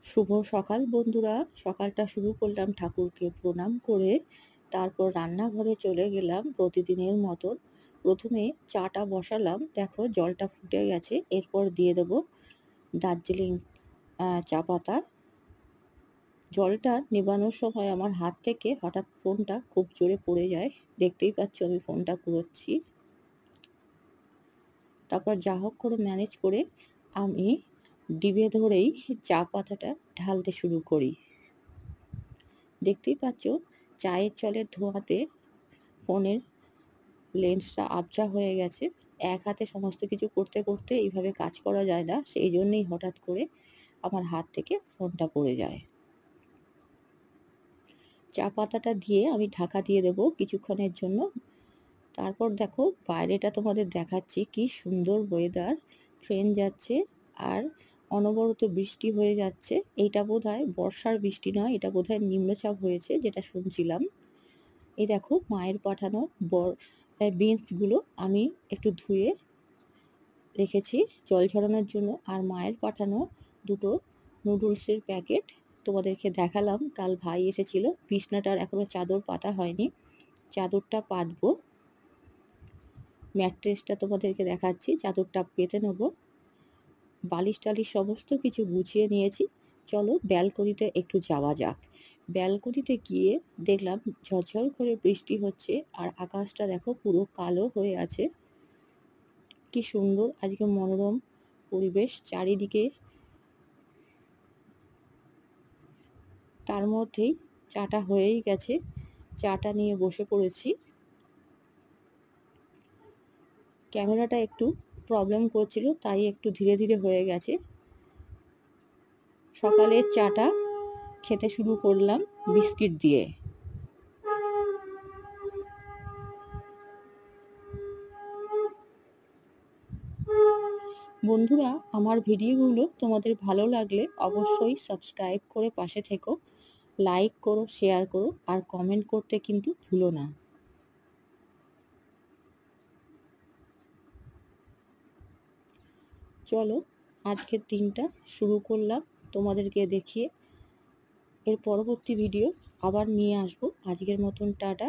শুভ সকাল বন্ধুরা। সকালটা শুরু করলাম ঠাকুরকে প্রণাম করে, তারপর রান্নাঘরে চলে গেলাম প্রতিদিনের মতন। প্রথমে চাটা বসালাম, দেখো জলটা ফুটে গেছে, এরপর দিয়ে দেবো দার্জিলিং চা পাতা। জলটা নেবানোর সময় আমার হাত থেকে হঠাৎ ফোনটা খুব জোরে পড়ে যায়, দেখতেই পাচ্ছ আমি ফোনটা কুড়োচ্ছি। তারপর যা হোক করে ম্যানেজ করে আমি ডিবে ধরেই চা পাতাটা ঢালতে শুরু করি। দেখতেই পাচ্ছ চায়ের জলের ধোঁয়াতে ফোনের লেন্সটা আবজা হয়ে গেছে। এক হাতে সমস্ত কিছু করতে করতে এইভাবে কাজ করা যায় না, সেই জন্যেই হঠাৎ করে আমার হাত থেকে ফোনটা পড়ে যায়। চা পাতাটা দিয়ে আমি ঢাকা দিয়ে দেবো কিছুক্ষণের জন্য। তারপর দেখো বাইরেটা তোমাদের দেখাচ্ছি, কি সুন্দর ওয়েদার। ট্রেন যাচ্ছে আর অনবরত বৃষ্টি হয়ে যাচ্ছে। এইটা বোধহয় বর্ষার বৃষ্টি নয়, এটা বোধহয় নিম্নচাপ হয়েছে যেটা শুনছিলাম। এই দেখো মায়ের পাঠানো বিনসগুলো আমি একটু ধুয়ে রেখেছি জল ঝরানোর জন্য। আর মায়ের পাঠানো দুটো নুডলসের প্যাকেট তোমাদেরকে দেখালাম। কাল ভাই এসেছিল, বিছনাটার এখনো চাদর পাতা হয়নি, চাদরটা পাতবো। ম্যাট্রেসটা তোমাদেরকে দেখাচ্ছি, চাদরটা পেতে নেবো। বালিশ টালিশ সমস্ত কিছু গুছিয়ে নিয়েছি। চলো ব্যালকনিতে একটু যাওয়া যাক। ব্যালকনিতে গিয়ে দেখলাম ঝরঝর করে বৃষ্টি হচ্ছে, আর আকাশটা দেখো পুরো কালো হয়ে আছে। কি সুন্দর আজকে মনোরম পরিবেশ চারিদিকে। তার মধ্যেই চাটা হয়েই গেছে, চাটা নিয়ে বসে পড়েছি। ক্যামেরাটা একটু প্রবলেম করছিল, তাই একটু ধীরে ধীরে হয়ে গেছে। সকালের চাটা খেতে শুরু করলাম বিস্কিট দিয়ে। বন্ধুরা, আমার ভিডিওগুলো তোমাদের ভালো লাগলে অবশ্যই সাবস্ক্রাইব করে পাশে থেকো, লাইক করো, শেয়ার করো, আর কমেন্ট করতে কিন্তু ভুলো না। চলো আজকের দিনটা শুরু করলাম তোমাদেরকে দেখিয়ে। এর পরবর্তী ভিডিও আবার নিয়ে আসবো। আজকের মতন টাটা।